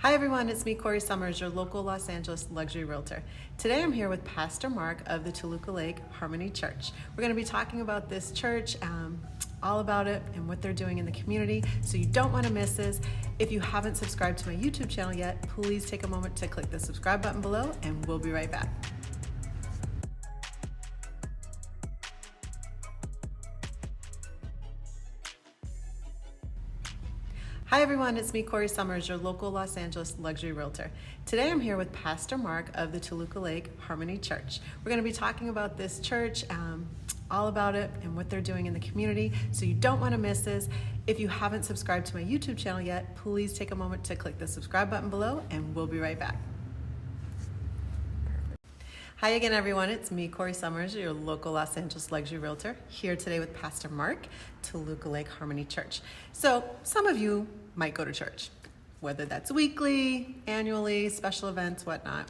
Hi everyone, it's me, Corrie Sommers, your local Los Angeles luxury realtor. Today I'm here with Pastor Mark of the Toluca Lake Harmony Church. We're going to be talking about this church, all about it and what they're doing in the community, so you don't want to miss this. If you haven't subscribed to my YouTube channel yet, please take a moment to click the subscribe button below and we'll be right back. Hi everyone, it's me, Corrie Sommers, your local Los Angeles luxury realtor. Today I'm here with Pastor Mark of the Toluca Lake Harmony Church. We're going to be talking about this church, all about it and what they're doing in the community, so you don't want to miss this. If you haven't subscribed to my YouTube channel yet, please take a moment to click the subscribe button below and we'll be right back. Hi again everyone, it's me, Corrie Sommers, your local Los Angeles luxury realtor, here today with Pastor Mark, Toluca Lake Harmony Church. So some of you might go to church, whether that's weekly, annually, special events, whatnot.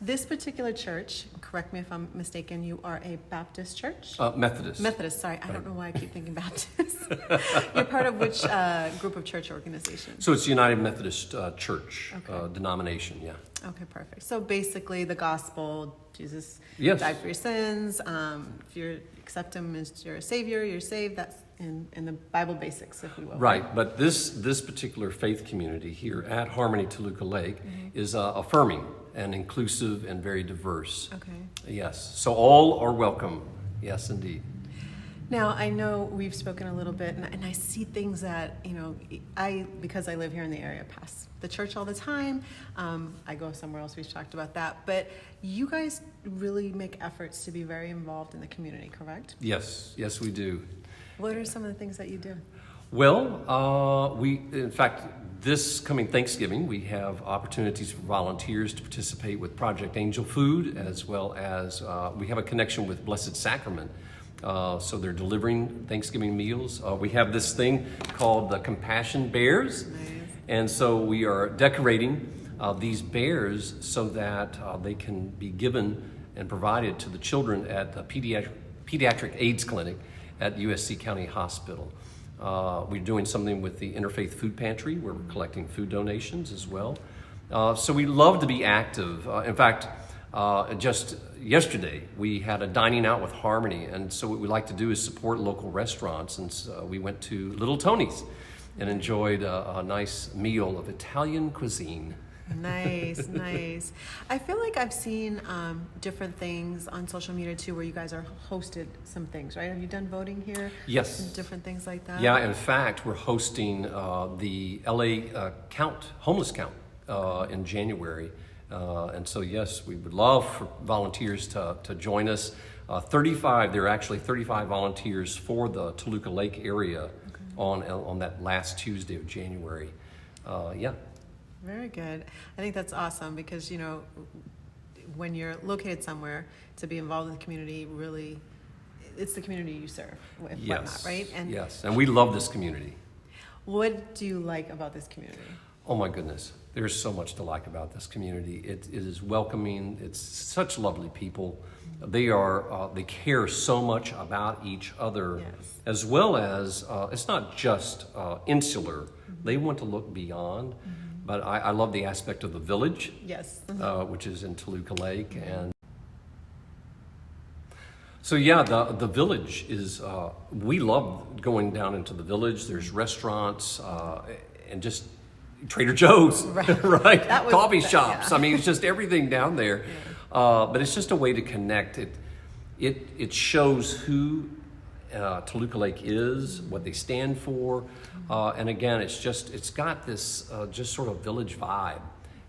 This particular church, correct me if I'm mistaken, you are a Baptist church? Methodist. Methodist, sorry. I don't know why I keep thinking Baptist. You're part of which group of church organization? So it's the United Methodist Church Okay. Denomination, yeah. Okay, perfect. So basically the gospel, Jesus Yes. died for your sins. If you accept him as your savior, you're saved. That's in the Bible basics, if we will. Right, but this particular faith community here at Harmony Toluca Lake is affirming and inclusive and very diverse. Okay. Yes, so all are welcome. Yes, indeed. Now, I know we've spoken a little bit, and I see things that, because I live here in the area, pass the church all the time. I go somewhere else, we've talked about that. But you guys really make efforts to be very involved in the community, correct? Yes, we do. What are some of the things that you do? Well, in fact, this coming Thanksgiving, we have opportunities for volunteers to participate with Project Angel Food, as well as we have a connection with Blessed Sacrament. So they're delivering Thanksgiving meals. We have this thing called the Compassion Bears. Nice. And so we are decorating these bears so that they can be given and provided to the children at the Pediatric AIDS Clinic at USC County Hospital. We're doing something with the Interfaith Food Pantry where we're collecting food donations as well. So we love to be active. In fact, just yesterday we had a dining out with Harmony, and so what we like to do is support local restaurants, and so we went to Little Tony's and enjoyed a nice meal of Italian cuisine. Nice, nice. I feel like I've seen different things on social media too, where you guys are hosted some things, right? Have you done voting here? Yes. And different things like that? Yeah, in fact, we're hosting the LA homeless count in January. And so, yes, we would love for volunteers to join us. There are actually 35 volunteers for the Toluca Lake area on that last Tuesday of January. Yeah. Very good. I think that's awesome because, when you're located somewhere, to be involved in the community, really, it's the community you serve, if whatnot, right? And yes, and we love this community. what do you like about this community? Oh my goodness, there's so much to like about this community. It is welcoming. It's such lovely people. They care so much about each other, Yes. as well as it's not just insular. They want to look beyond. But I love the aspect of the village, Yes. which is in Toluca Lake, and so yeah, the village is. We love going down into the village. There's restaurants and just Trader Joe's, right? Coffee shops. Yeah. I mean, it's just everything down there. Yeah. But it's just a way to connect. It shows who Toluca Lake is, what they stand for, and again, it's got this just sort of village vibe,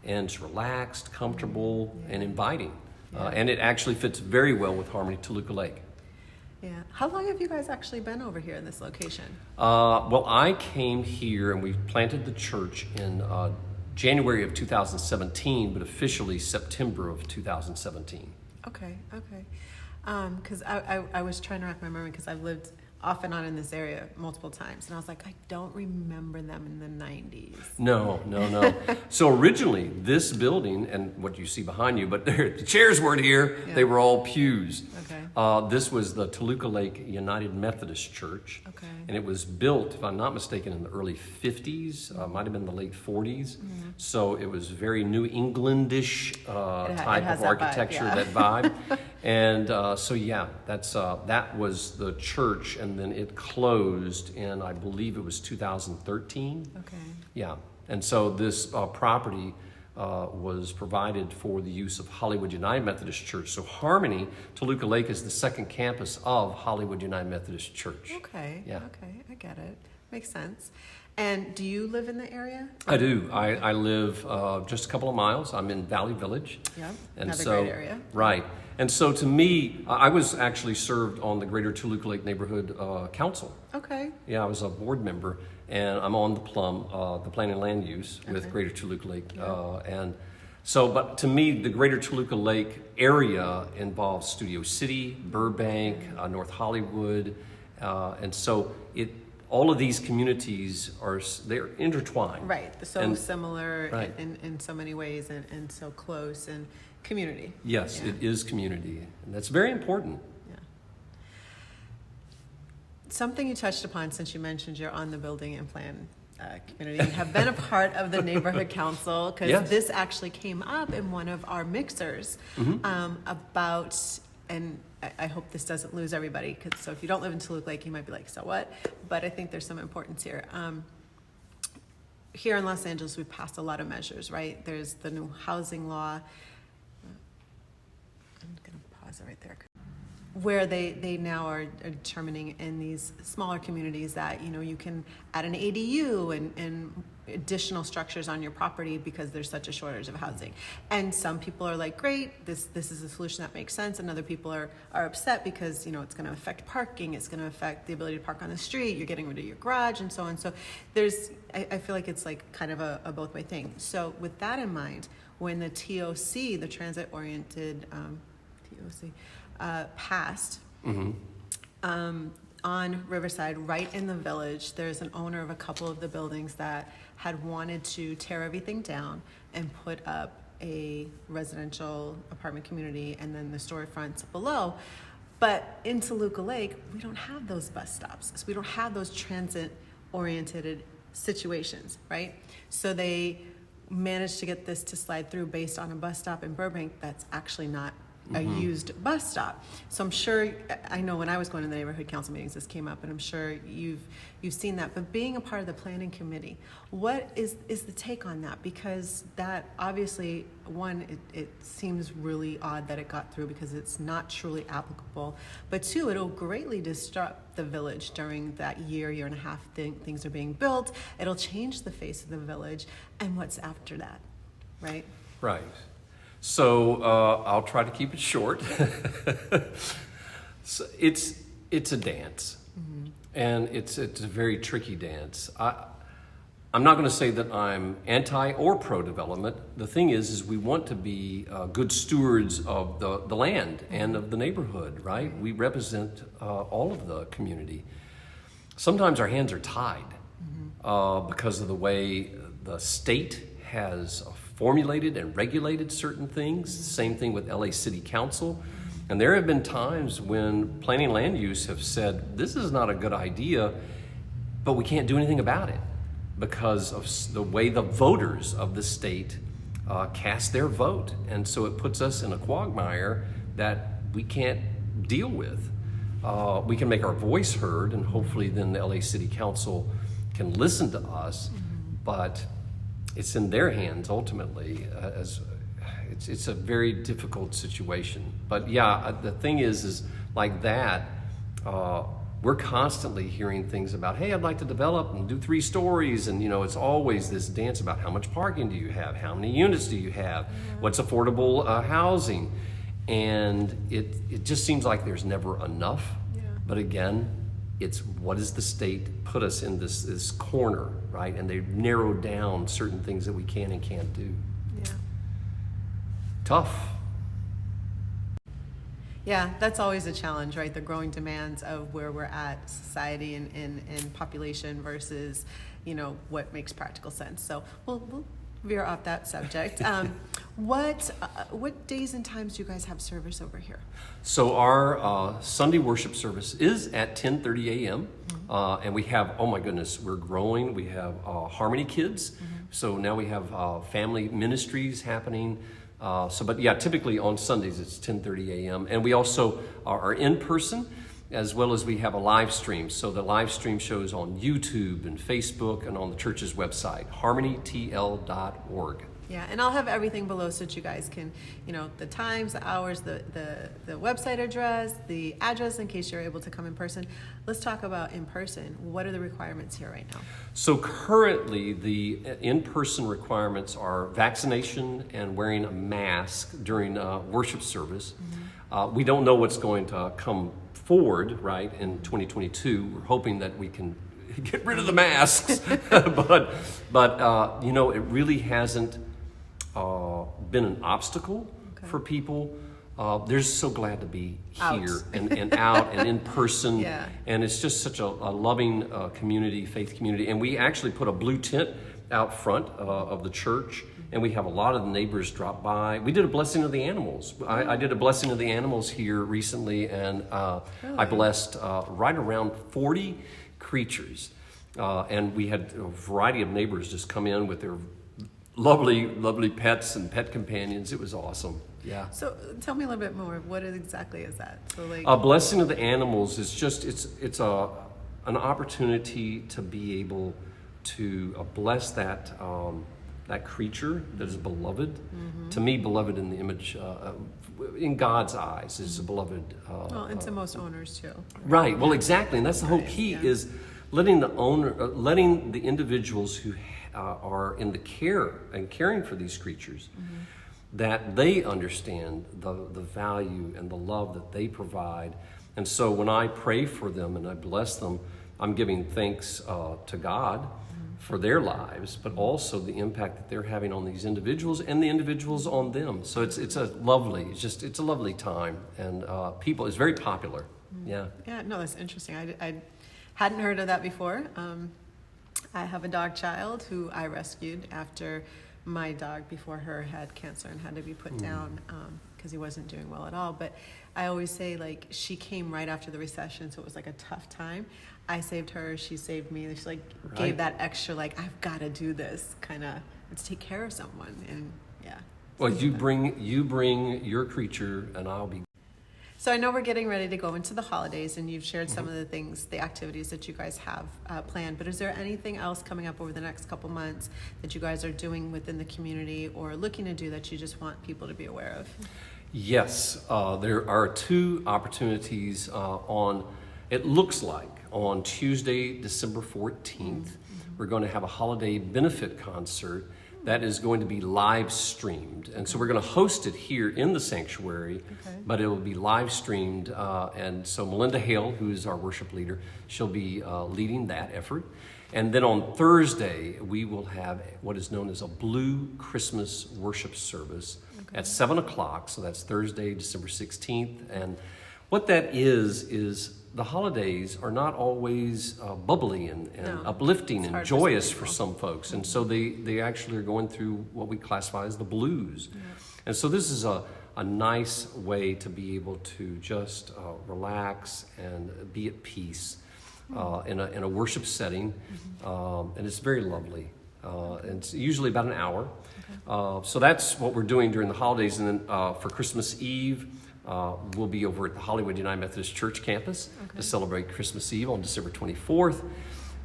and it's relaxed, comfortable, and inviting, and it actually fits very well with Harmony Toluca Lake. Yeah. How long have you guys actually been over here in this location? Well, I came here and we planted the church in January of 2017, but officially September of 2017. Okay. Because I was trying to rack my memory because I've lived off and on in this area multiple times, and I was like, I don't remember them in the 90s. No. So originally, this building, and what you see behind you, but the chairs weren't here, Yeah. they were all pews. Okay. This was the Toluca Lake United Methodist Church. Okay. And it was built, if I'm not mistaken, in the early 50s, might have been the late 40s. Mm-hmm. So it was very New Englandish type has of that vibe, architecture, yeah. that vibe. And so yeah, that was the church, and then it closed in, I believe it was 2013. Okay. Yeah, and so this property was provided for the use of Hollywood United Methodist Church. So Harmony, Toluca Lake, is the second campus of Hollywood United Methodist Church. Okay. Yeah. Okay, I get it. Makes sense. And do you live in the area? I do. I live just a couple of miles. I'm in Valley Village. Yeah, And another so, great area. Right. And so to me, I was actually served on the Greater Toluca Lake Neighborhood Council. Okay. Yeah, I was a board member, and I'm on the PLUM, the Planning and Land Use with Okay. Greater Toluca Lake. Yeah. And so, but to me, the Greater Toluca Lake area involves Studio City, Burbank, North Hollywood, and so all of these communities they're intertwined. Right. So And- similar Right. in so many ways, and so close, and community. Yes, Yeah. it is community, and that's very important. Yeah. Something you touched upon, since you mentioned you're on the building and plan community, and have been a part of the neighborhood council, because Yes. this actually came up in one of our mixers about, and I hope this doesn't lose everybody, because so if you don't live in Toluca Lake, you might be like, so what? But I think there's some importance here. Here in Los Angeles, we've passed a lot of measures, right? There's the new housing law. I'm going to pause it right there. Where they now are determining in these smaller communities that, you can add an ADU and additional structures on your property because there's such a shortage of housing. And some people are like, great, this is a solution that makes sense. And other people are upset because, it's going to affect parking. It's going to affect the ability to park on the street. You're getting rid of your garage and so on. So I feel like it's like kind of a both way thing. So with that in mind, when the TOC, the transit-oriented TOC, passed on Riverside, right in the village, there's an owner of a couple of the buildings that had wanted to tear everything down and put up a residential apartment community and then the storefronts below. But in Toluca Lake, we don't have those bus stops. So we don't have those transit-oriented situations, right? So they managed to get this to slide through based on a bus stop in Burbank that's actually not a used bus stop. So I'm sure, I know when I was going to the neighborhood council meetings, this came up, and I'm sure you've seen that. But being a part of the planning committee, what is the take on that? Because that obviously, one, it seems really odd that it got through because it's not truly applicable. But two, it'll greatly disrupt the village during that year and a half things are being built. It'll change the face of the village. And what's after that, right? Right. So I'll try to keep it short. So it's a dance, and it's a very tricky dance. I'm not going to say that I'm anti or pro development. The thing is we want to be good stewards of the land and of the neighborhood, right? We represent all of the community. Sometimes our hands are tied because of the way the state has formulated and regulated certain things. Same thing with LA City Council. And there have been times when planning and land use have said, this is not a good idea, but we can't do anything about it because of the way the voters of the state cast their vote. And so it puts us in a quagmire that we can't deal with. We can make our voice heard, and hopefully then the LA City Council can listen to us, but it's in their hands ultimately. It's a very difficult situation. But yeah, the thing is like that, we're constantly hearing things about, hey, I'd like to develop and do 3 stories. And it's always this dance about how much parking do you have? How many units do you have? What's affordable housing? And it just seems like there's never enough. Yeah. But again, it's what does the state put us in this corner, right? And they've narrowed down certain things that we can and can't do. Yeah. Tough. Yeah, that's always a challenge, right? The growing demands of where we're at, society and population versus, what makes practical sense. So we'll veer off that subject. What days and times do you guys have service over here? So our Sunday worship service is at 10:30 a.m. And we have, oh my goodness, we're growing. We have Harmony Kids. So now we have family ministries happening. But typically on Sundays it's 10:30 a.m. And we also are in person, as well as we have a live stream. So the live stream shows on YouTube and Facebook and on the church's website, harmonytl.org. Yeah, and I'll have everything below so that you guys can, the times, the hours, the website address, the address in case you're able to come in person. Let's talk about in person. What are the requirements here right now? So currently the in-person requirements are vaccination and wearing a mask during worship service. We don't know what's going to come forward, right, in 2022. We're hoping that we can get rid of the masks, but it really hasn't been an obstacle for people. They're so glad to be here and out and in person. Yeah. And it's just such a loving community, faith community. And we actually put a blue tent out front of the church, and we have a lot of the neighbors drop by. We did a blessing of the animals. I did a blessing of the animals here recently, and Really? I blessed right around 40 creatures. And we had a variety of neighbors just come in with their lovely pets and pet companions. It was awesome. Yeah. So tell me a little bit more. What exactly is that? So a blessing of the animals is just it's an opportunity to be able to bless that creature that is beloved. To me, beloved in the image in God's eyes is a beloved. And to most owners too. Right. Well, exactly, and that's the whole key is letting the individuals who are in the care and caring for these creatures, that they understand the value and the love that they provide. And so when I pray for them and I bless them, I'm giving thanks to God for their lives, but also the impact that they're having on these individuals and the individuals on them. So it's a lovely time, and it's very popular. Yeah. Yeah, no, that's interesting. I hadn't heard of that before. I have a dog child who I rescued after my dog before her had cancer and had to be put down because he wasn't doing well at all. But I always say, she came right after the recession, so it was a tough time. I saved her, she saved me. She gave that extra I've got to do this kind of to take care of someone, and yeah. Well, you bring your creature, and I'll be. So I know we're getting ready to go into the holidays, and you've shared some of the activities that you guys have planned, but is there anything else coming up over the next couple months that you guys are doing within the community or looking to do that you just want people to be aware of? Yes, there are two opportunities it looks like on Tuesday, December 14th, we're going to have a holiday benefit concert that is going to be live streamed. And so we're going to host it here in the sanctuary, but it will be live streamed. And so Melinda Hale, who is our worship leader, she'll be leading that effort. And then on Thursday, we will have what is known as a Blue Christmas worship service at 7 o'clock. So that's Thursday, December 16th. And what that is the holidays are not always bubbly and uplifting and joyous for some folks. And so they actually are going through what we classify as the blues. Yeah. And so this is a nice way to be able to just relax and be at peace in a worship setting. And it's very lovely. And it's usually about an hour. So that's what we're doing during the holidays. And then for Christmas Eve, we'll be over at the Hollywood United Methodist Church campus to celebrate Christmas Eve on December 24th.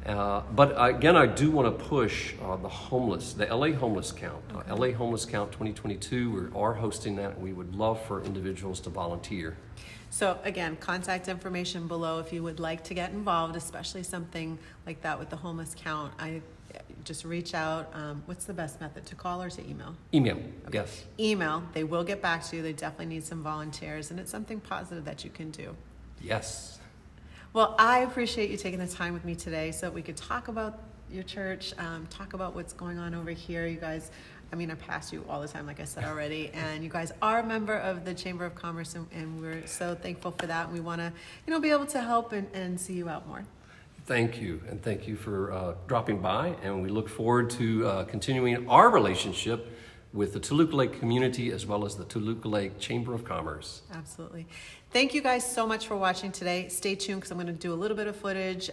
But again, I do want to push the LA Homeless Count. LA Homeless Count 2022, we are hosting that. We would love for individuals to volunteer. So again, contact information below if you would like to get involved, especially something like that with the homeless count. Just reach out. What's the best method, to call or to email? Email, yes. Email. They will get back to you. They definitely need some volunteers, and it's something positive that you can do. Yes. Well, I appreciate you taking the time with me today so that we could talk about your church, talk about what's going on over here. You guys I mean, I pass you all the time, like I said already, and you guys are a member of the Chamber of Commerce, and we're so thankful for that. And we want to, be able to help and see you out more. Thank you, and thank you for dropping by, and we look forward to continuing our relationship with the Toluca Lake community as well as the Toluca Lake Chamber of Commerce. Absolutely. Thank you guys so much for watching today. Stay tuned because I'm going to do a little bit of footage,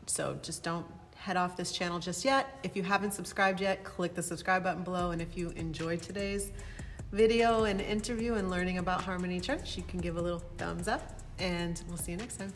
so just don't head off this channel just yet. If you haven't subscribed yet, click the subscribe button below, and if you enjoyed today's video and interview and learning about Harmony Church, you can give a little thumbs up, and we'll see you next time.